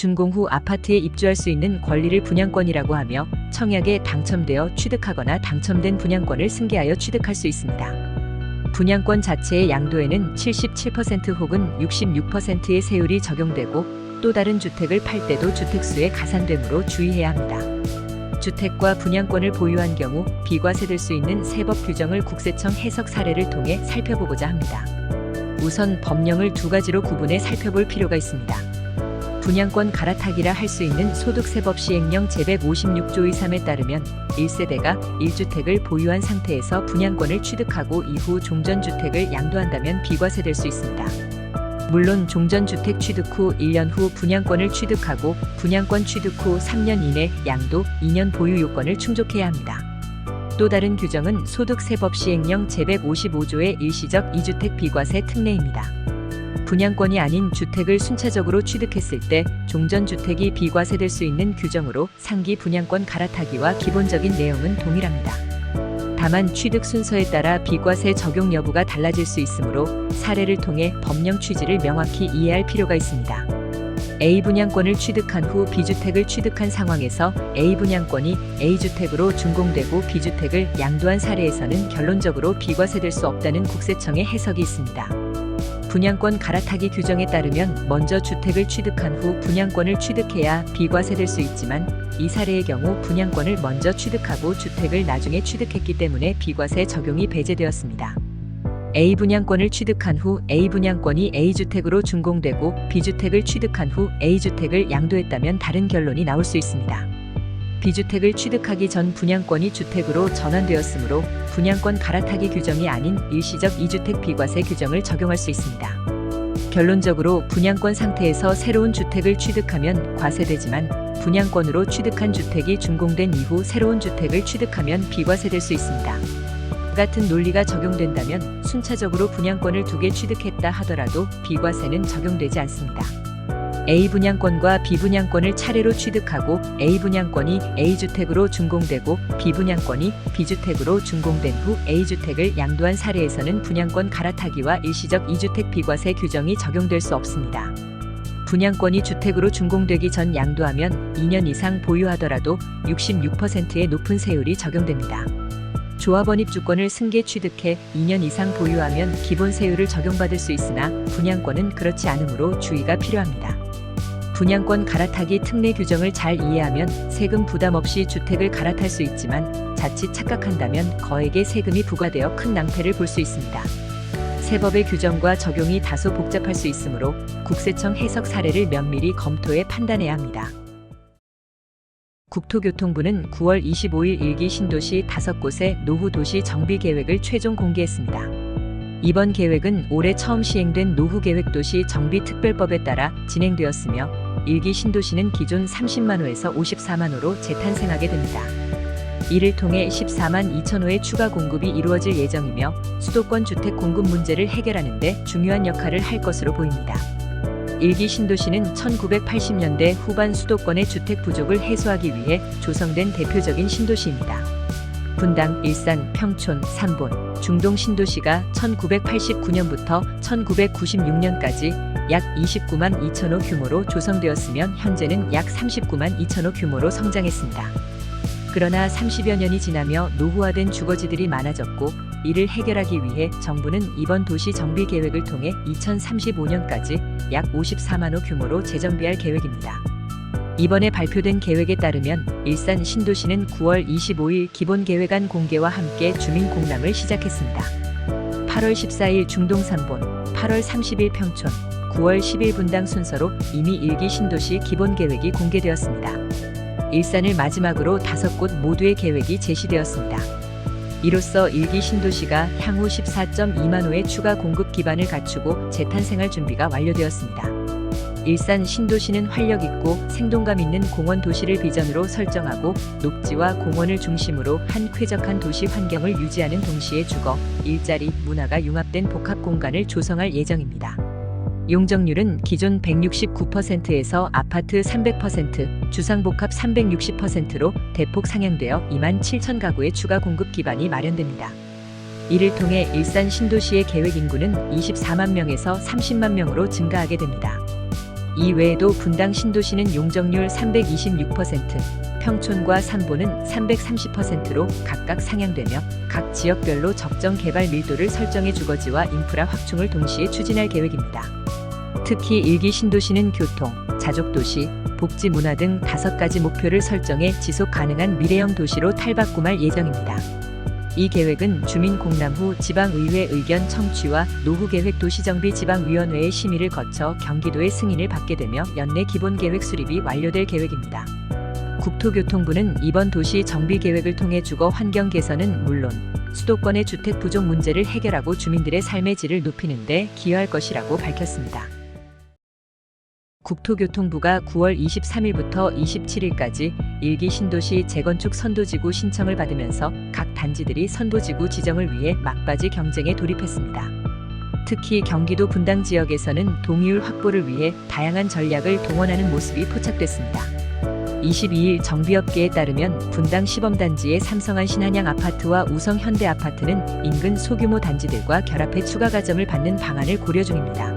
준공 후 아파트에 입주할 수 있는 권리를 분양권이라고 하며 청약에 당첨되어 취득하거나 당첨된 분양권을 승계하여 취득할 수 있습니다. 분양권 자체의 양도에는 77% 혹은 66%의 세율이 적용되고 또 다른 주택을 팔 때도 주택수에 가산되므로 주의해야 합니다. 주택과 분양권을 보유한 경우 비과세될 수 있는 세법 규정을 국세청 해석 사례를 통해 살펴보고자 합니다. 우선 법령을 두 가지로 구분해 살펴볼 필요가 있습니다. 분양권 갈아타기라 할 수 있는 소득세법 시행령 제156조 3에 따르면 1세대가 1주택을 보유한 상태에서 분양권을 취득하고 이후 종전주택을 양도한다면 비과세될 수 있습니다. 물론 종전주택 취득 후 1년 후 분양권을 취득하고 분양권 취득 후 3년 이내 양도, 2년 보유 요건을 충족해야 합니다. 또 다른 규정은 소득세법 시행령 제155조의 일시적 2주택 비과세 특례입니다. 분양권이 아닌 주택을 순차적으로 취득했을 때 종전주택이 비과세될 수 있는 규정으로 상기 분양권 갈아타기와 기본적인 내용은 동일합니다. 다만 취득 순서에 따라 비과세 적용 여부가 달라질 수 있으므로 사례를 통해 법령 취지를 명확히 이해할 필요가 있습니다. A 분양권을 취득한 후 B주택을 취득한 상황에서 A 분양권이 A주택으로 준공되고 B주택을 양도한 사례에서는 결론적으로 비과세될 수 없다는 국세청의 해석이 있습니다. 분양권 갈아타기 규정에 따르면 먼저 주택을 취득한 후 분양권을 취득해야 비과세될 수 있지만 이 사례의 경우 분양권을 먼저 취득하고 주택을 나중에 취득했기 때문에 비과세 적용이 배제되었습니다. A 분양권을 취득한 후 A 분양권이 A주택으로 준공되고 B주택을 취득한 후 A주택을 양도했다면 다른 결론이 나올 수 있습니다. B주택을 취득하기 전 분양권이 주택으로 전환되었으므로 분양권 갈아타기 규정이 아닌 일시적 2주택 비과세 규정을 적용할 수 있습니다. 결론적으로 분양권 상태에서 새로운 주택을 취득하면 과세되지만 분양권으로 취득한 주택이 준공된 이후 새로운 주택을 취득하면 비과세될 수 있습니다. 같은 논리가 적용된다면 순차적으로 분양권을 2개 취득했다 하더라도 비과세는 적용되지 않습니다. A 분양권과 B 분양권을 차례로 취득하고 A 분양권이 A주택으로 준공되고 B 분양권이 B주택으로 준공된 후 A주택을 양도한 사례에서는 분양권 갈아타기와 일시적 2주택 비과세 규정이 적용될 수 없습니다. 분양권이 주택으로 준공되기 전 양도하면 2년 이상 보유하더라도 66%의 높은 세율이 적용됩니다. 조합원 입주권을 승계 취득해 2년 이상 보유하면 기본 세율을 적용받을 수 있으나 분양권은 그렇지 않으므로 주의가 필요합니다. 분양권 갈아타기 특례 규정을 잘 이해하면 세금 부담 없이 주택을 갈아탈 수 있지만 자칫 착각한다면 거액의 세금이 부과되어 큰 낭패를 볼 수 있습니다. 세법의 규정과 적용이 다소 복잡할 수 있으므로 국세청 해석 사례를 면밀히 검토해 판단해야 합니다. 국토교통부는 9월 25일 일기 신도시 5곳의 노후 도시 정비 계획을 최종 공개했습니다. 이번 계획은 올해 처음 시행된 노후계획 도시 정비 특별법에 따라 진행되었으며 일기 신도시는 기존 30만 호에서 54만 호로 재탄생하게 됩니다. 이를 통해 14만 2천 호의 추가 공급이 이루어질 예정이며 수도권 주택 공급 문제를 해결하는 데 중요한 역할을 할 것으로 보입니다. 일기 신도시는 1980년대 후반 수도권의 주택 부족을 해소하기 위해 조성된 대표적인 신도시입니다. 분당, 일산, 평촌, 삼본, 중동 신도시가 1989년부터 1996년까지 약 29만 2천 호 규모로 조성되었으면 현재는 약 39만 2천 호 규모로 성장했습니다. 그러나 30여 년이 지나며 노후화된 주거지들이 많아졌고 이를 해결하기 위해 정부는 이번 도시 정비 계획을 통해 2035년까지 약 54만 호 규모로 재정비할 계획입니다. 이번에 발표된 계획에 따르면 일산 신도시는 9월 25일 기본계획안 공개와 함께 주민 공람을 시작했습니다. 8월 14일 중동 삼본, 8월 30일 평촌, 9월 10일 분당 순서로 이미 일기 신도시 기본계획이 공개되었습니다. 일산을 마지막으로 5곳 모두의 계획이 제시되었습니다. 이로써 일기 신도시가 향후 14.2만 호의 추가 공급 기반을 갖추고 재탄생할 준비가 완료되었습니다. 일산 신도시는 활력있고 생동감 있는 공원 도시를 비전으로 설정하고 녹지와 공원을 중심으로 한 쾌적한 도시 환경을 유지하는 동시에 주거, 일자리, 문화가 융합된 복합 공간을 조성할 예정입니다. 용적률은 기존 169%에서 아파트 300%, 주상복합 360%로 대폭 상향되어 2만 7천 가구의 추가 공급 기반이 마련됩니다. 이를 통해 일산 신도시의 계획 인구는 24만 명에서 30만 명으로 증가하게 됩니다. 이 외에도 분당 신도시는 용적률 326%, 평촌과 삼보는 330%로 각각 상향되며 각 지역별로 적정 개발 밀도를 설정해 주거지와 인프라 확충을 동시에 추진할 계획입니다. 특히 1기 신도시는 교통, 자족도시, 복지 문화 등 5가지 목표를 설정해 지속 가능한 미래형 도시로 탈바꿈할 예정입니다. 이 계획은 주민 공람 후 지방의회 의견 청취와 노후계획 도시정비 지방위원회의 심의를 거쳐 경기도의 승인을 받게 되며 연내 기본계획 수립이 완료될 계획입니다. 국토교통부는 이번 도시 정비 계획을 통해 주거 환경 개선은 물론 수도권의 주택 부족 문제를 해결하고 주민들의 삶의 질을 높이는 데 기여할 것이라고 밝혔습니다. 국토교통부가 9월 23일부터 27일까지 1기 신도시 재건축 선도지구 신청을 받으면서 각 단지들이 선도지구 지정을 위해 막바지 경쟁에 돌입했습니다. 특히 경기도 분당 지역에서는 동의율 확보를 위해 다양한 전략을 동원하는 모습이 포착됐습니다. 22일 정비업계에 따르면 분당 시범단지의 삼성한 신한양 아파트와 우성 현대 아파트는 인근 소규모 단지들과 결합해 추가 가점을 받는 방안을 고려 중입니다.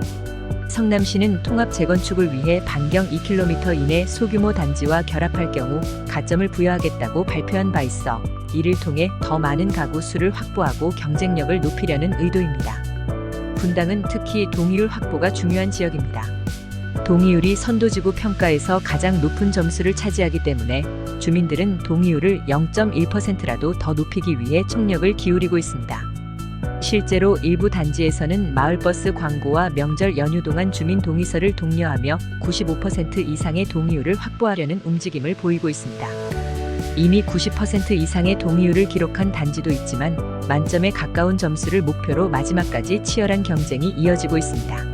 성남시는 통합 재건축을 위해 반경 2km 이내 소규모 단지와 결합할 경우 가점을 부여하겠다고 발표한 바 있어 이를 통해 더 많은 가구 수를 확보하고 경쟁력을 높이려는 의도입니다. 분당은 특히 동의율 확보가 중요한 지역입니다. 동의율이 선도지구 평가에서 가장 높은 점수를 차지하기 때문에 주민들은 동의율을 0.1%라도 더 높이기 위해 총력을 기울이고 있습니다. 실제로 일부 단지에서는 마을버스 광고와 명절 연휴 동안 주민 동의서를 독려하며 95% 이상의 동의율을 확보하려는 움직임을 보이고 있습니다. 이미 90% 이상의 동의율을 기록한 단지도 있지만 만점에 가까운 점수를 목표로 마지막까지 치열한 경쟁이 이어지고 있습니다.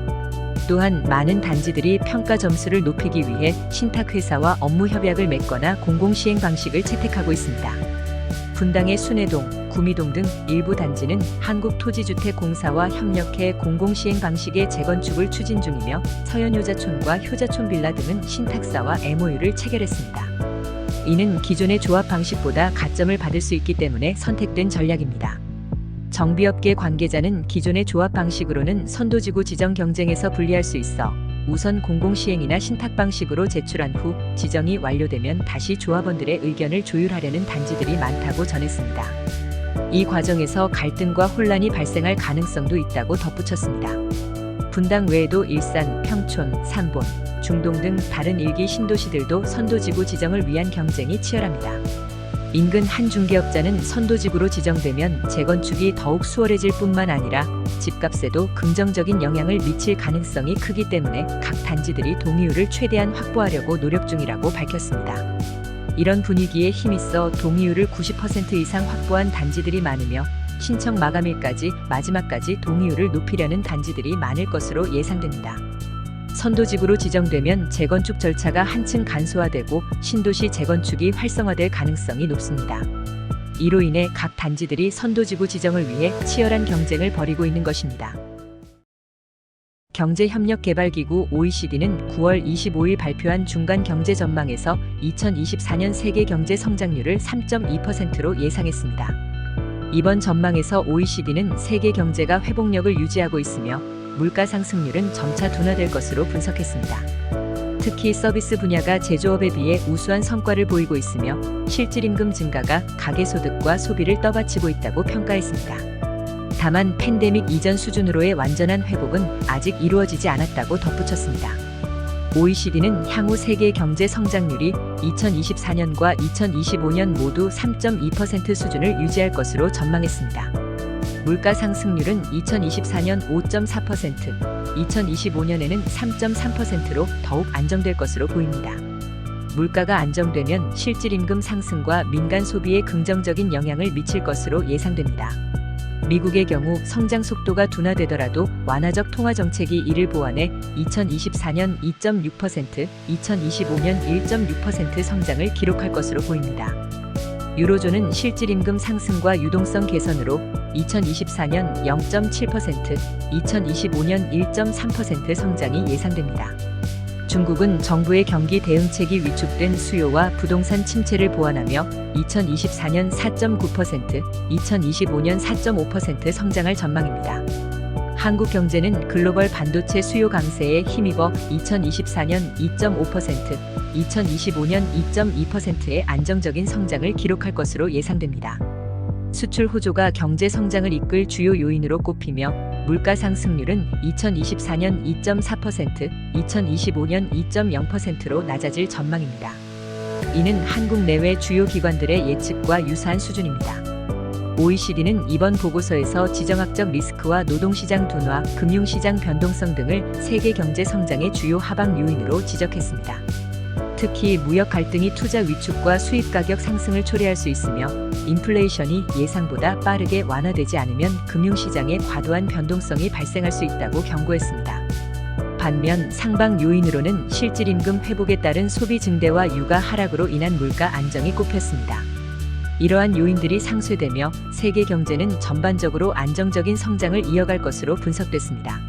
또한 많은 단지들이 평가 점수를 높이기 위해 신탁회사와 업무 협약을 맺거나 공공시행 방식을 채택하고 있습니다. 분당의 순회동, 구미동 등 일부 단지는 한국토지주택공사와 협력해 공공시행 방식의 재건축을 추진 중이며 서현효자촌과 효자촌 빌라 등은 신탁사와 MOU를 체결했습니다. 이는 기존의 조합 방식보다 가점을 받을 수 있기 때문에 선택된 전략입니다. 정비업계 관계자는 기존의 조합 방식으로는 선도지구 지정 경쟁에서 불리할 수 있어 우선 공공시행이나 신탁 방식으로 제출한 후 지정이 완료되면 다시 조합원들의 의견을 조율하려는 단지들이 많다고 전했습니다. 이 과정에서 갈등과 혼란이 발생할 가능성도 있다고 덧붙였습니다. 분당 외에도 일산, 평촌, 삼본, 중동 등 다른 1기 신도시들도 선도지구 지정을 위한 경쟁이 치열합니다. 인근 한 중개업자는 선도지구로 지정되면 재건축이 더욱 수월해질 뿐만 아니라 집값에도 긍정적인 영향을 미칠 가능성이 크기 때문에 각 단지들이 동의율을 최대한 확보하려고 노력 중이라고 밝혔습니다. 이런 분위기에 힘있어 동의율을 90% 이상 확보한 단지들이 많으며 신청 마감일까지 마지막까지 동의율을 높이려는 단지들이 많을 것으로 예상됩니다. 선도지구로 지정되면 재건축 절차가 한층 간소화되고 신도시 재건축이 활성화될 가능성이 높습니다. 이로 인해 각 단지들이 선도지구 지정을 위해 치열한 경쟁을 벌이고 있는 것입니다. 경제협력개발기구 OECD는 9월 25일 발표한 중간 경제 전망에서 2024년 세계 경제 성장률을 3.2%로 예상했습니다. 이번 전망에서 OECD는 세계 경제가 회복력을 유지하고 있으며 물가 상승률은 점차 둔화될 것으로 분석했습니다. 특히 서비스 분야가 제조업에 비해 우수한 성과를 보이고 있으며 실질임금 증가가 가계소득과 소비를 떠받치고 있다고 평가했습니다. 다만 팬데믹 이전 수준으로의 완전한 회복은 아직 이루어지지 않았다고 덧붙였습니다. OECD는 향후 세계 경제 성장률이 2024년과 2025년 모두 3.2% 수준을 유지할 것으로 전망했습니다. 물가 상승률은 2024년 5.4%, 2025년에는 3.3%로 더욱 안정될 것으로 보입니다. 물가가 안정되면 실질임금 상승과 민간 소비에 긍정적인 영향을 미칠 것으로 예상됩니다. 미국의 경우 성장 속도가 둔화되더라도 완화적 통화 정책이 이를 보완해 2024년 2.6%, 2025년 1.6% 성장을 기록할 것으로 보입니다. 유로존은 실질임금 상승과 유동성 개선으로 2024년 0.7%, 2025년 1.3% 성장이 예상됩니다. 중국은 정부의 경기 대응책이 위축된 수요와 부동산 침체를 보완하며 2024년 4.9%, 2025년 4.5% 성장할 전망입니다. 한국 경제는 글로벌 반도체 수요 강세에 힘입어 2024년 2.5%, 2025년 2.2%의 안정적인 성장을 기록할 것으로 예상됩니다. 수출 호조가 경제 성장을 이끌 주요 요인으로 꼽히며 물가 상승률은 2024년 2.4%, 2025년 2.0%로 낮아질 전망입니다. 이는 한국 내외 주요 기관들의 예측과 유사한 수준입니다. OECD는 이번 보고서에서 지정학적 리스크와 노동시장 둔화, 금융시장 변동성 등을 세계 경제 성장의 주요 하방 요인으로 지적했습니다. 특히 무역 갈등이 투자 위축과 수입 가격 상승을 초래할 수 있으며 인플레이션이 예상보다 빠르게 완화되지 않으면 금융시장에 과도한 변동성이 발생할 수 있다고 경고했습니다. 반면 상방 요인으로는 실질임금 회복에 따른 소비 증대와 유가 하락으로 인한 물가 안정이 꼽혔습니다. 이러한 요인들이 상쇄되며 세계 경제는 전반적으로 안정적인 성장을 이어갈 것으로 분석됐습니다.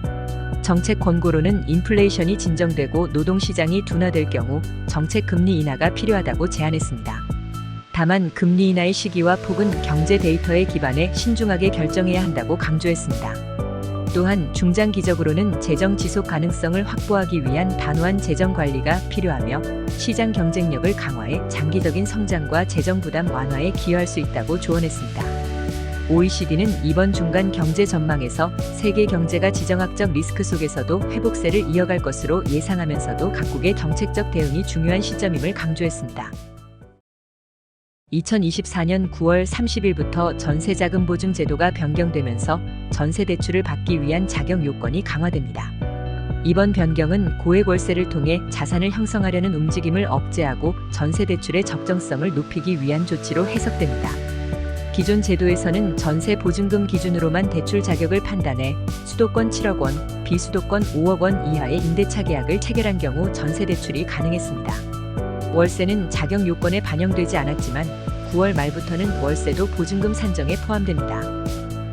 정책 권고로는 인플레이션이 진정되고 노동시장이 둔화될 경우 정책 금리 인하가 필요하다고 제안했습니다. 다만 금리 인하의 시기와 폭은 경제 데이터에 기반해 신중하게 결정해야 한다고 강조했습니다. 또한 중장기적으로는 재정 지속 가능성을 확보하기 위한 단호한 재정 관리가 필요하며 시장 경쟁력을 강화해 장기적인 성장과 재정 부담 완화에 기여할 수 있다고 조언했습니다. OECD는 이번 중간 경제 전망에서 세계 경제가 지정학적 리스크 속에서도 회복세를 이어갈 것으로 예상하면서도 각국의 정책적 대응이 중요한 시점임을 강조했습니다. 2024년 9월 30일부터 전세자금 보증 제도가 변경되면서 전세 대출을 받기 위한 자격 요건이 강화됩니다. 이번 변경은 고액 월세를 통해 자산을 형성하려는 움직임을 억제하고 전세 대출의 적정성을 높이기 위한 조치로 해석됩니다. 기존 제도에서는 전세 보증금 기준으로만 대출 자격을 판단해 수도권 7억 원, 비수도권 5억 원 이하의 임대차 계약을 체결한 경우 전세 대출이 가능했습니다. 월세는 자격 요건에 반영되지 않았지만 9월 말부터는 월세도 보증금 산정에 포함됩니다.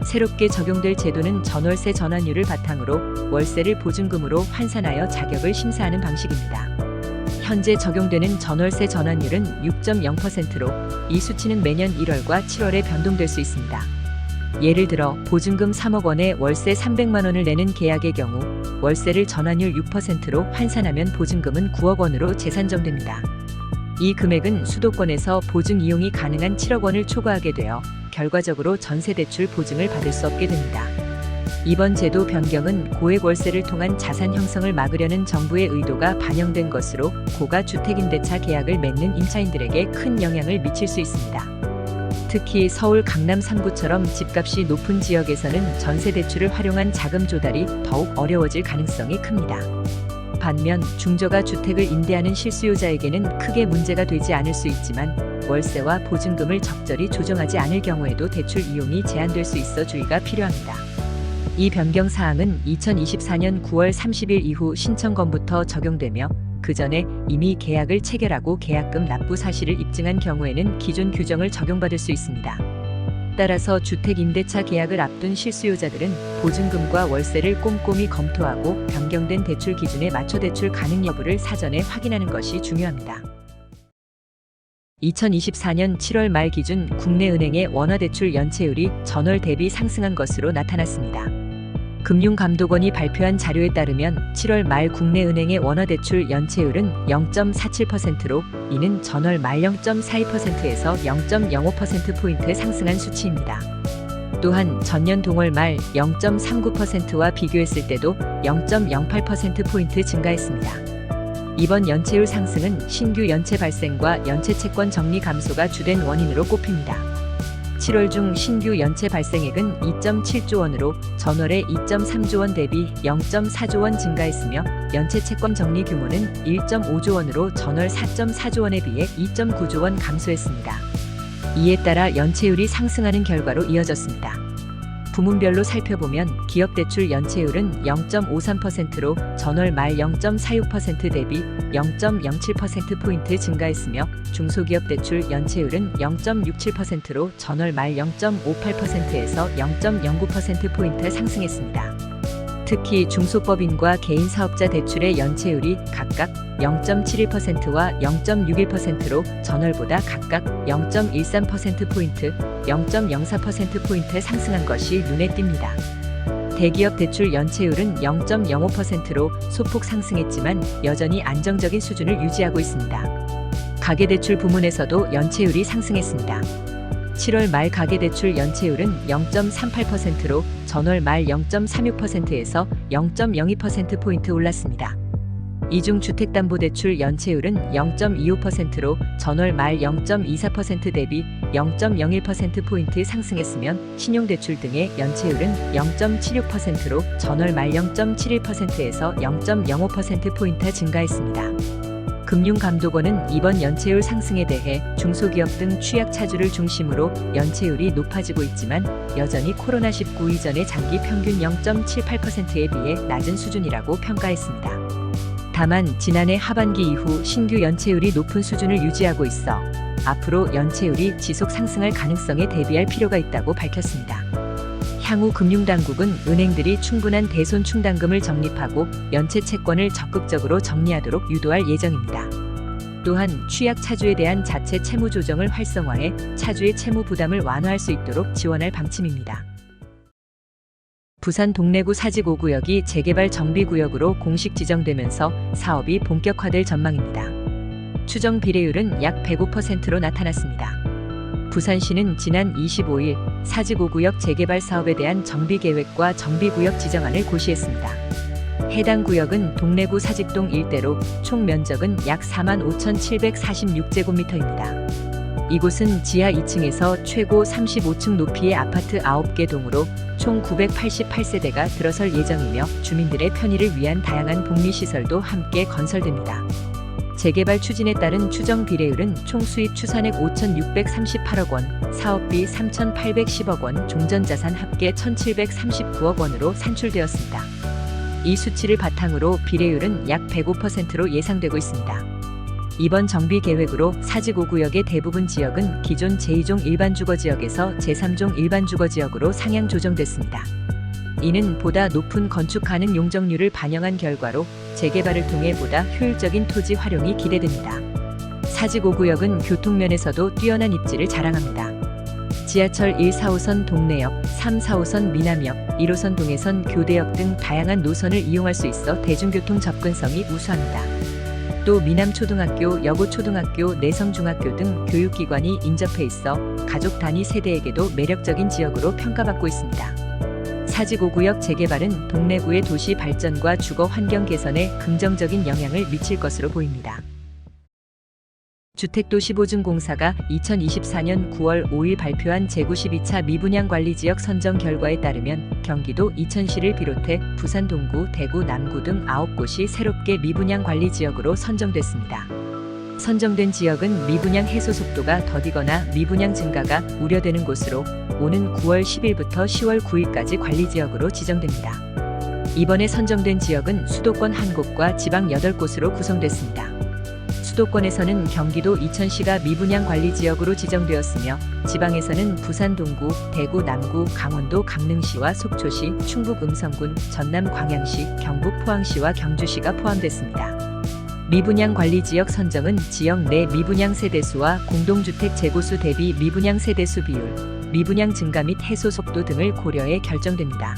새롭게 적용될 제도는 전월세 전환율을 바탕으로 월세를 보증금으로 환산하여 자격을 심사하는 방식입니다. 현재 적용되는 전월세 전환율은 6.0%로 이 수치는 매년 1월과 7월에 변동될 수 있습니다. 예를 들어 보증금 3억 원에 월세 300만 원을 내는 계약의 경우 월세를 전환율 6%로 환산하면 보증금은 9억 원으로 재산정됩니다. 이 금액은 수도권에서 보증 이용이 가능한 7억 원을 초과하게 되어 결과적으로 전세대출 보증을 받을 수 없게 됩니다. 이번 제도 변경은 고액 월세를 통한 자산 형성을 막으려는 정부의 의도가 반영된 것으로 고가 주택임대차 계약을 맺는 임차인들에게 큰 영향을 미칠 수 있습니다. 특히 서울 강남 3구처럼 집값이 높은 지역에서는 전세대출을 활용한 자금 조달이 더욱 어려워질 가능성이 큽니다. 반면 중저가 주택을 임대하는 실수요자에게는 크게 문제가 되지 않을 수 있지만 월세와 보증금을 적절히 조정하지 않을 경우에도 대출 이용이 제한될 수 있어 주의가 필요합니다. 이 변경 사항은 2024년 9월 30일 이후 신청건부터 적용되며 그 전에 이미 계약을 체결하고 계약금 납부 사실을 입증한 경우에는 기존 규정을 적용받을 수 있습니다. 따라서 주택 임대차 계약을 앞둔 실수요자들은 보증금과 월세를 꼼꼼히 검토하고 변경된 대출 기준에 맞춰 대출 가능 여부를 사전에 확인하는 것이 중요합니다. 2024년 7월 말 기준 국내 은행의 원화대출 연체율이 전월 대비 상승한 것으로 나타났습니다. 금융감독원이 발표한 자료에 따르면 7월 말 국내 은행의 원화대출 연체율은 0.47%로 이는 전월 말 0.42%에서 0.05%포인트 상승한 수치입니다. 또한 전년 동월 말 0.39%와 비교했을 때도 0.08%포인트 증가했습니다. 이번 연체율 상승은 신규 연체 발생과 연체 채권 정리 감소가 주된 원인으로 꼽힙니다. 7월 중 신규 연체 발생액은 2.7조 원으로 전월에 2.3조 원 대비 0.4조 원 증가했으며 연체 채권 정리 규모는 1.5조 원으로 전월 4.4조 원에 비해 2.9조 원 감소했습니다. 이에 따라 연체율이 상승하는 결과로 이어졌습니다. 부문별로 살펴보면 기업대출 연체율은 0.53%로 전월 말 0.46% 대비 0.07%포인트 증가했으며 중소기업 대출 연체율은 0.67%로 전월 말 0.58%에서 0.09%포인트 상승했습니다. 특히 중소법인과 개인 사업자 대출의 연체율이 각각 0.71%와 0.61%로 전월보다 각각 0.13%포인트, 0.04%포인트 상승한 것이 눈에 띕니다. 대기업 대출 연체율은 0.05%로 소폭 상승했지만 여전히 안정적인 수준을 유지하고 있습니다. 가계대출 부문에서도 연체율이 상승했습니다. 7월 말 가계대출 연체율은 0.38%로 전월 말 0.36%에서 0.02%포인트 올랐습니다. 이중 주택담보대출 연체율은 0.25%로 전월 말 0.24% 대비 0.01%포인트 상승했으면 신용대출 등의 연체율은 0.76%로 전월 말 0.71%에서 0.05%포인트 증가했습니다. 금융감독원은 이번 연체율 상승에 대해 중소기업 등 취약차주를 중심으로 연체율이 높아지고 있지만 여전히 코로나19 이전의 장기 평균 0.78%에 비해 낮은 수준이라고 평가했습니다. 다만 지난해 하반기 이후 신규 연체율이 높은 수준을 유지하고 있어 앞으로 연체율이 지속 상승할 가능성에 대비할 필요가 있다고 밝혔습니다. 향후 금융당국은 은행들이 충분한 대손 충당금을 적립하고 연체 채권을 적극적으로 정리하도록 유도할 예정입니다. 또한 취약 차주에 대한 자체 채무 조정을 활성화해 차주의 채무 부담을 완화할 수 있도록 지원할 방침입니다. 부산 동래구 사직 5구역이 재개발 정비구역으로 공식 지정되면서 사업이 본격화될 전망입니다. 추정 비례율은 약 105%로 나타났습니다. 부산시는 지난 25일 사직 5구역 재개발 사업에 대한 정비계획과 정비구역 지정안을 고시했습니다. 해당 구역은 동래구 사직동 일대로 총 면적은 약 45,746제곱미터입니다. 이곳은 지하 2층에서 최고 35층 높이의 아파트 9개 동으로 총 988세대가 들어설 예정이며 주민들의 편의를 위한 다양한 복리시설도 함께 건설됩니다. 재개발 추진에 따른 추정 비례율은 총 수입 추산액 5,638억 원, 사업비 3,810억 원, 종전자산 합계 1,739억 원으로 산출되었습니다. 이 수치를 바탕으로 비례율은 약 105%로 예상되고 있습니다. 이번 정비 계획으로 사직 5구역의 대부분 지역은 기존 제2종 일반주거지역에서 제3종 일반주거지역으로 상향 조정됐습니다. 이는 보다 높은 건축 가능 용적률을 반영한 결과로 재개발을 통해 보다 효율적인 토지 활용이 기대됩니다. 사직 5구역은 교통면에서도 뛰어난 입지를 자랑합니다. 지하철 1, 4호선 동래역, 3, 4호선 미남역, 1호선 동해선 교대역 등 다양한 노선을 이용할 수 있어 대중교통 접근성이 우수합니다. 또 미남초등학교, 여고초등학교, 내성중학교 등 교육기관이 인접해 있어 가족 단위 세대에게도 매력적인 지역으로 평가받고 있습니다. 사직 5구역 재개발은 동래구의 도시 발전과 주거 환경 개선에 긍정적인 영향을 미칠 것으로 보입니다. 주택도시보증공사가 2024년 9월 5일 발표한 제92차 미분양관리지역 선정 결과에 따르면 경기도 이천시를 비롯해 부산 동구, 대구, 남구 등 9곳이 새롭게 미분양관리지역으로 선정됐습니다. 선정된 지역은 미분양 해소 속도가 더디거나 미분양 증가가 우려되는 곳으로 오는 9월 10일부터 10월 9일까지 관리지역으로 지정됩니다. 이번에 선정된 지역은 수도권 1곳과 지방 8곳으로 구성됐습니다. 수도권에서는 경기도 이천시가 미분양 관리지역으로 지정되었으며 지방에서는 부산 동구, 대구 남구, 강원도 강릉시와 속초시, 충북 음성군, 전남 광양시, 경북 포항시와 경주시가 포함됐습니다. 미분양 관리지역 선정은 지역 내 미분양 세대수와 공동주택 재고수 대비 미분양 세대수 비율, 미분양 증가 및 해소 속도 등을 고려해 결정됩니다.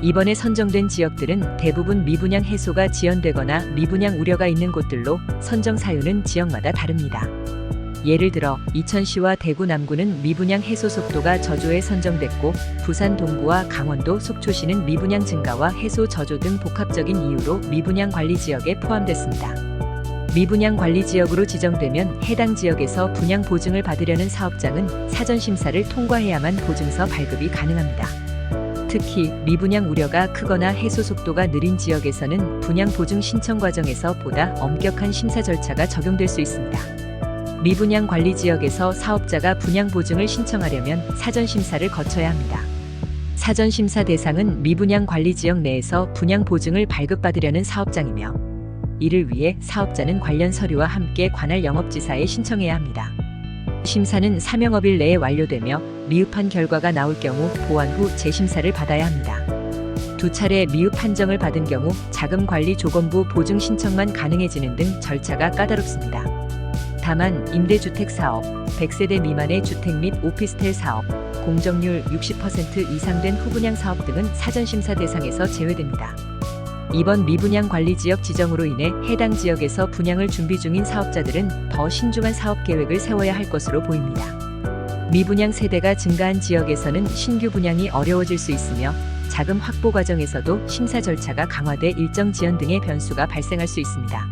이번에 선정된 지역들은 대부분 미분양 해소가 지연되거나 미분양 우려가 있는 곳들로 선정 사유는 지역마다 다릅니다. 예를 들어 이천시와 대구 남구는 미분양 해소 속도가 저조에 선정됐고 부산 동구와 강원도 속초시는 미분양 증가와 해소 저조 등 복합적인 이유로 미분양 관리 지역에 포함됐습니다. 미분양 관리 지역으로 지정되면 해당 지역에서 분양 보증을 받으려는 사업장은 사전 심사를 통과해야만 보증서 발급이 가능합니다. 특히 미분양 우려가 크거나 해소 속도가 느린 지역에서는 분양 보증 신청 과정에서 보다 엄격한 심사 절차가 적용될 수 있습니다. 미분양 관리 지역에서 사업자가 분양 보증을 신청하려면 사전 심사를 거쳐야 합니다. 사전 심사 대상은 미분양 관리 지역 내에서 분양 보증을 발급받으려는 사업장이며 이를 위해 사업자는 관련 서류와 함께 관할 영업지사에 신청해야 합니다. 심사는 3영업일 내에 완료되며 미흡한 결과가 나올 경우 보완 후 재심사를 받아야 합니다. 2차례 미흡 판정을 받은 경우 자금관리조건부 보증 신청만 가능해지는 등 절차가 까다롭습니다. 다만 임대주택 사업, 100세대 미만의 주택 및 오피스텔 사업, 공정률 60% 이상 된 후분양 사업 등은 사전심사 대상에서 제외됩니다. 이번 미분양 관리지역 지정으로 인해 해당 지역에서 분양을 준비 중인 사업자들은 더 신중한 사업 계획을 세워야 할 것으로 보입니다. 미분양 세대가 증가한 지역에서는 신규 분양이 어려워질 수 있으며 자금 확보 과정에서도 심사 절차가 강화돼 일정 지연 등의 변수가 발생할 수 있습니다.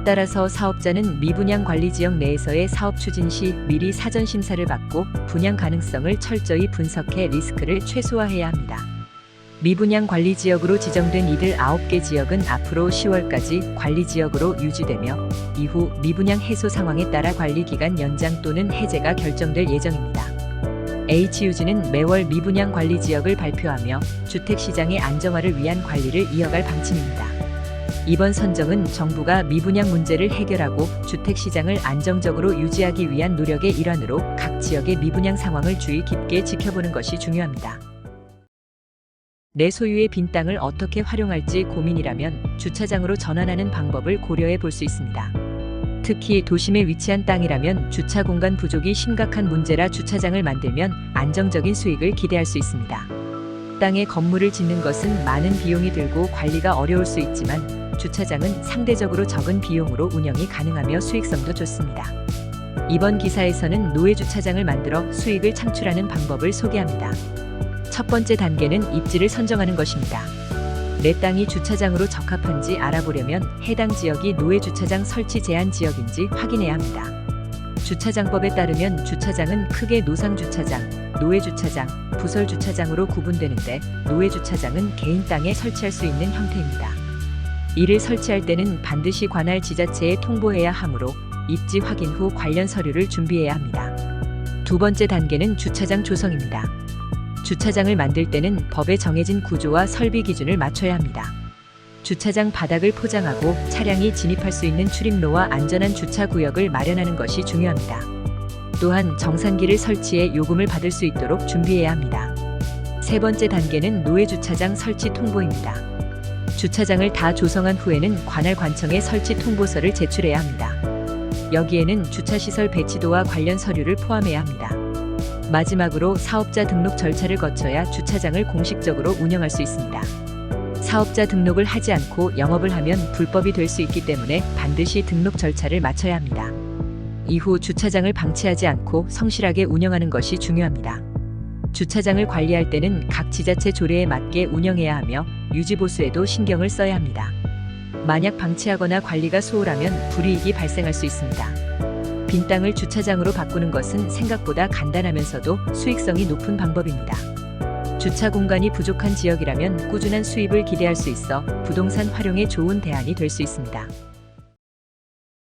따라서 사업자는 미분양 관리 지역 내에서의 사업 추진 시 미리 사전 심사를 받고 분양 가능성을 철저히 분석해 리스크를 최소화해야 합니다. 미분양 관리 지역으로 지정된 이들 9개 지역은 앞으로 10월까지 관리 지역으로 유지되며 이후 미분양 해소 상황에 따라 관리 기간 연장 또는 해제가 결정될 예정입니다. HUG는 매월 미분양 관리 지역을 발표하며 주택시장의 안정화를 위한 관리를 이어갈 방침입니다. 이번 선정은 정부가 미분양 문제를 해결하고 주택시장을 안정적으로 유지하기 위한 노력의 일환으로 각 지역의 미분양 상황을 주의 깊게 지켜보는 것이 중요합니다. 내 소유의 빈 땅을 어떻게 활용할지 고민이라면 주차장으로 전환하는 방법을 고려해 볼 수 있습니다. 특히 도심에 위치한 땅이라면 주차 공간 부족이 심각한 문제라 주차장을 만들면 안정적인 수익을 기대할 수 있습니다. 땅에 건물을 짓는 것은 많은 비용이 들고 관리가 어려울 수 있지만 주차장은 상대적으로 적은 비용으로 운영이 가능하며 수익성도 좋습니다. 이번 기사에서는 노예 주차장을 만들어 수익을 창출하는 방법을 소개합니다. 첫 번째 단계는 입지를 선정하는 것입니다. 내 땅이 주차장으로 적합한지 알아보려면 해당 지역이 노예 주차장 설치 제한 지역인지 확인해야 합니다. 주차장법에 따르면 주차장은 크게 노상 주차장, 노예 주차장, 부설 주차장으로 구분되는데 노예 주차장은 개인 땅에 설치할 수 있는 형태입니다. 이를 설치할 때는 반드시 관할 지자체에 통보해야 하므로 입지 확인 후 관련 서류를 준비해야 합니다. 두 번째 단계는 주차장 조성입니다. 주차장을 만들 때는 법에 정해진 구조와 설비 기준을 맞춰야 합니다. 주차장 바닥을 포장하고 차량이 진입할 수 있는 출입로와 안전한 주차 구역을 마련하는 것이 중요합니다. 또한 정산기를 설치해 요금을 받을 수 있도록 준비해야 합니다. 세 번째 단계는 노예 주차장 설치 통보입니다. 주차장을 다 조성한 후에는 관할 관청에 설치 통보서를 제출해야 합니다. 여기에는 주차시설 배치도와 관련 서류를 포함해야 합니다. 마지막으로 사업자 등록 절차를 거쳐야 주차장을 공식적으로 운영할 수 있습니다. 사업자 등록을 하지 않고 영업을 하면 불법이 될 수 있기 때문에 반드시 등록 절차를 마쳐야 합니다. 이후 주차장을 방치하지 않고 성실하게 운영하는 것이 중요합니다. 주차장을 관리할 때는 각 지자체 조례에 맞게 운영해야 하며 유지보수에도 신경을 써야 합니다. 만약 방치하거나 관리가 소홀하면 불이익이 발생할 수 있습니다. 빈 땅을 주차장으로 바꾸는 것은 생각보다 간단하면서도 수익성이 높은 방법입니다. 주차 공간이 부족한 지역이라면 꾸준한 수입을 기대할 수 있어 부동산 활용에 좋은 대안이 될 수 있습니다.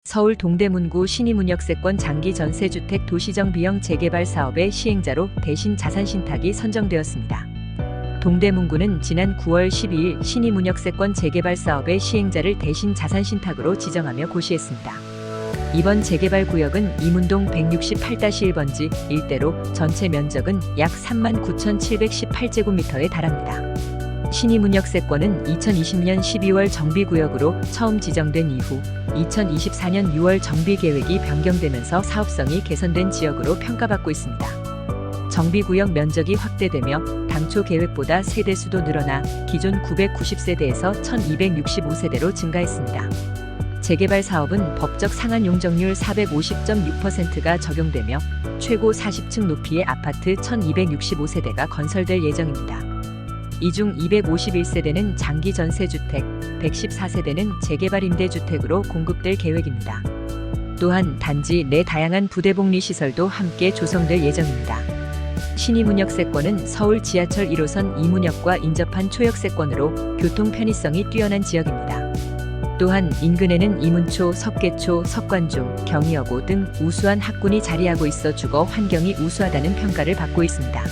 서울 동대문구 신의문역세권 장기 전세주택 도시정 비형 재개발 사업의 시행자로 대신 자산신탁이 선정되었습니다. 동대문구는 지난 9월 12일 신의문역세권 재개발 사업의 시행자를 대신 자산신탁으로 지정하며 고시했습니다. 이번 재개발 구역은 이문동 168-1번지 일대로 전체 면적은 약 39,718제곱미터에 달합니다. 신의문역세권은 2020년 12월 정비구역으로 처음 지정된 이후 2024년 6월 정비계획이 변경되면서 사업성이 개선된 지역으로 평가받고 있습니다. 정비구역 면적이 확대되며 당초 계획보다 세대 수도 늘어나 기존 990세대에서 1265세대로 증가했습니다. 재개발 사업은 법적 상한 용적률 450.6%가 적용되며 최고 40층 높이의 아파트 1265세대가 건설될 예정입니다. 이 중 251세대는 장기 전세주택, 114세대는 재개발 임대주택으로 공급될 계획입니다. 또한 단지 내 다양한 부대복리 시설도 함께 조성될 예정입니다. 신의문역세권은 서울 지하철 1호선 이문역과 인접한 초역세권으로 교통 편의성이 뛰어난 지역입니다. 또한 인근에는 이문초, 석계초, 석관중, 경희여고 등 우수한 학군이 자리하고 있어 주거 환경이 우수하다는 평가를 받고 있습니다.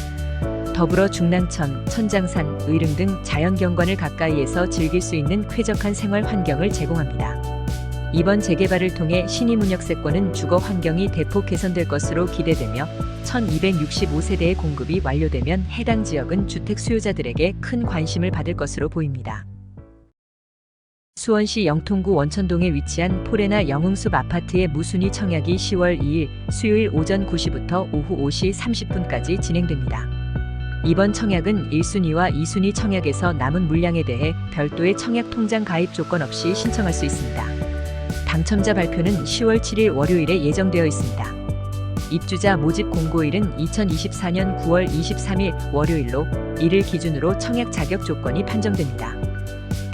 더불어 중랑천, 천장산, 의릉 등 자연경관을 가까이에서 즐길 수 있는 쾌적한 생활 환경을 제공합니다. 이번 재개발을 통해 신의문역세권은 주거 환경이 대폭 개선될 것으로 기대되며 1265세대의 공급이 완료되면 해당 지역은 주택 수요자들에게 큰 관심을 받을 것으로 보입니다. 수원시 영통구 원천동에 위치한 포레나 영흥숲 아파트의 무순위 청약이 10월 2일 수요일 오전 9시부터 오후 5시 30분까지 진행됩니다. 이번 청약은 1순위와 2순위 청약에서 남은 물량에 대해 별도의 청약 통장 가입 조건 없이 신청할 수 있습니다. 당첨자 발표는 10월 7일 월요일에 예정되어 있습니다. 입주자 모집 공고일은 2024년 9월 23일 월요일로 이를 기준으로 청약 자격 조건이 판정됩니다.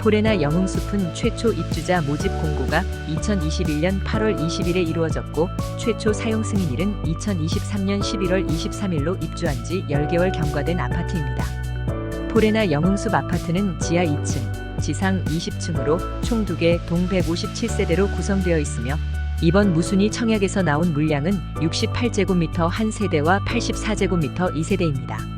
포레나 영흥숲은 최초 입주자 모집 공고가 2021년 8월 20일에 이루어졌고 최초 사용 승인일은 2023년 11월 23일로 입주한 지 10개월 경과된 아파트입니다. 포레나 영흥숲 아파트는 지하 2층, 지상 20층으로 총 2개 동 157세대로 구성되어 있으며 이번 무순위 청약에서 나온 물량은 68제곱미터 1세대와 84제곱미터 2세대입니다.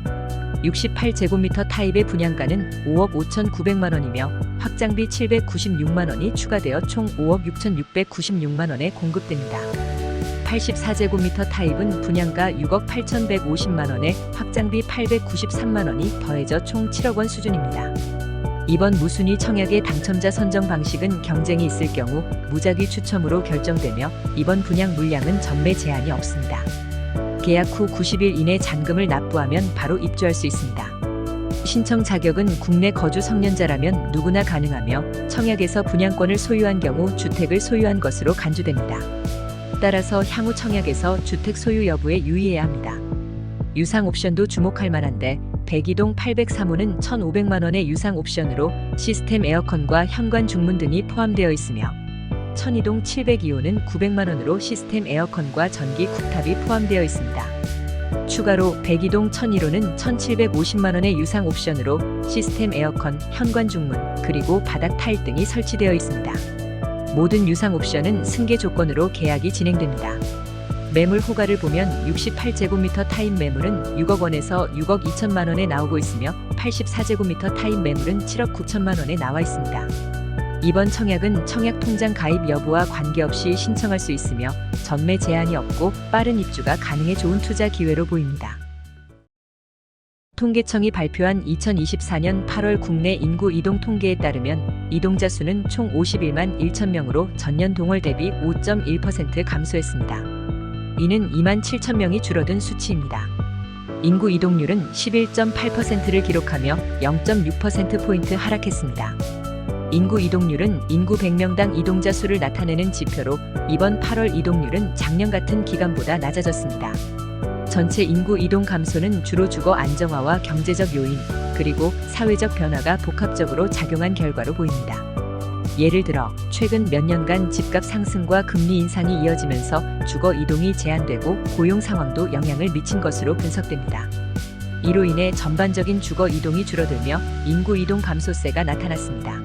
68제곱미터 타입의 분양가는 5억 5,900만 원이며 확장비 796만 원이 추가되어 총 5억 6,696만 원에 공급됩니다. 84제곱미터 타입은 분양가 6억 8,150만 원에 확장비 893만 원이 더해져 총 7억 원 수준입니다. 이번 무순위 청약의 당첨자 선정 방식은 경쟁이 있을 경우 무작위 추첨으로 결정되며 이번 분양 물량은 전매 제한이 없습니다. 계약 후 90일 이내 잔금을 납부하면 바로 입주할 수 있습니다. 신청 자격은 국내 거주 성년자라면 누구나 가능하며 청약에서 분양권을 소유한 경우 주택을 소유한 것으로 간주됩니다. 따라서 향후 청약에서 주택 소유 여부에 유의해야 합니다. 유상 옵션도 주목할 만한데 102동 803호는 1,500만 원의 유상 옵션으로 시스템 에어컨과 현관 중문 등이 포함되어 있으며 1,002동 702호는 900만 원으로 시스템 에어컨과 전기 쿡탑이 포함되어 있습니다. 추가로 102동 1,001호는 1,750만 원의 유상 옵션으로 시스템 에어컨, 현관 중문, 그리고 바닥 타일 등이 설치되어 있습니다. 모든 유상 옵션은 승계 조건으로 계약이 진행됩니다. 매물 호가를 보면 68제곱미터 타입 매물은 6억 원에서 6억 2천만 원에 나오고 있으며 84제곱미터 타입 매물은 7억 9천만 원에 나와 있습니다. 이번 청약은 청약 통장 가입 여부와 관계없이 신청할 수 있으며 전매 제한이 없고 빠른 입주가 가능해 좋은 투자 기회로 보입니다. 통계청이 발표한 2024년 8월 국내 인구 이동 통계에 따르면 이동자 수는 총 51만 1천 명으로 전년 동월 대비 5.1% 감소했습니다. 이는 2만 7천 명이 줄어든 수치입니다. 인구 이동률은 11.8%를 기록하며 0.6%포인트 하락했습니다. 인구 이동률은 인구 100명당 이동자 수를 나타내는 지표로 이번 8월 이동률은 작년 같은 기간보다 낮아졌습니다. 전체 인구 이동 감소는 주로 주거 안정화와 경제적 요인, 그리고 사회적 변화가 복합적으로 작용한 결과로 보입니다. 예를 들어 최근 몇 년간 집값 상승과 금리 인상이 이어지면서 주거 이동이 제한되고 고용 상황도 영향을 미친 것으로 분석됩니다. 이로 인해 전반적인 주거 이동이 줄어들며 인구 이동 감소세가 나타났습니다.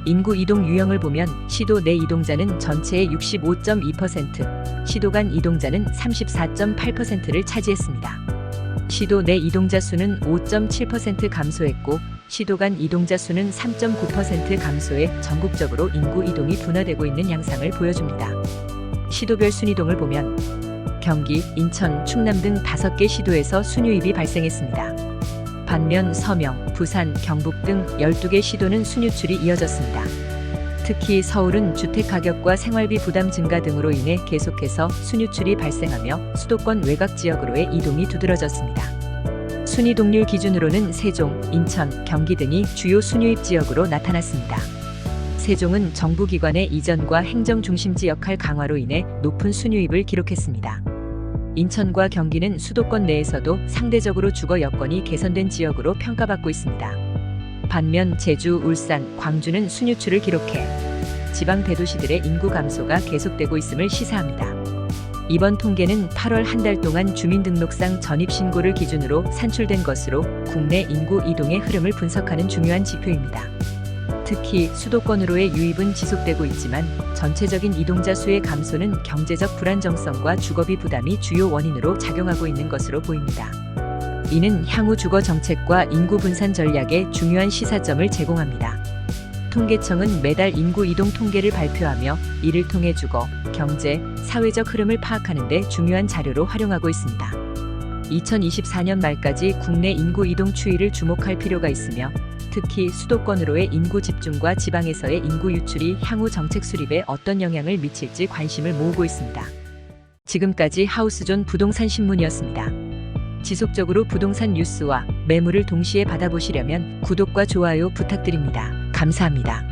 인구 이동 유형을 보면 시도 내 이동자는 전체의 65.2%, 시도 간 이동자는 34.8%를 차지했습니다. 시도 내 이동자 수는 5.7% 감소했고 시도 간 이동자 수는 3.9% 감소해 전국적으로 인구 이동이 둔화되고 있는 양상을 보여줍니다. 시도별 순이동을 보면 경기, 인천, 충남 등 5개 시도에서 순유입이 발생했습니다. 반면 서명, 부산, 경북 등 12개 시도는 순유출이 이어졌습니다. 특히 서울은 주택가격과 생활비 부담 증가 등으로 인해 계속해서 순유출이 발생하며 수도권 외곽 지역으로의 이동이 두드러졌습니다. 순이동률 기준으로는 세종, 인천, 경기 등이 주요 순유입 지역으로 나타났습니다. 세종은 정부기관의 이전과 행정중심지 역할 강화로 인해 높은 순유입을 기록했습니다. 인천과 경기는 수도권 내에서도 상대적으로 주거 여건이 개선된 지역으로 평가받고 있습니다. 반면 제주, 울산, 광주는 순유출을 기록해 지방 대도시들의 인구 감소가 계속되고 있음을 시사합니다. 이번 통계는 8월 한 달 동안 주민등록상 전입신고를 기준으로 산출된 것으로 국내 인구 이동의 흐름을 분석하는 중요한 지표입니다. 특히 수도권으로의 유입은 지속되고 있지만 전체적인 이동자 수의 감소는 경제적 불안정성과 주거비 부담이 주요 원인으로 작용하고 있는 것으로 보입니다. 이는 향후 주거 정책과 인구 분산 전략에 중요한 시사점을 제공합니다. 통계청은 매달 인구 이동 통계를 발표하며 이를 통해 주거, 경제, 사회적 흐름을 파악하는 데 중요한 자료로 활용하고 있습니다. 2024년 말까지 국내 인구 이동 추이를 주목할 필요가 있으며 특히 수도권으로의 인구 집중과 지방에서의 인구 유출이 향후 정책 수립에 어떤 영향을 미칠지 관심을 모으고 있습니다. 지금까지 하우스존 부동산 신문이었습니다. 지속적으로 부동산 뉴스와 매물을 동시에 받아보시려면 구독과 좋아요 부탁드립니다. 감사합니다.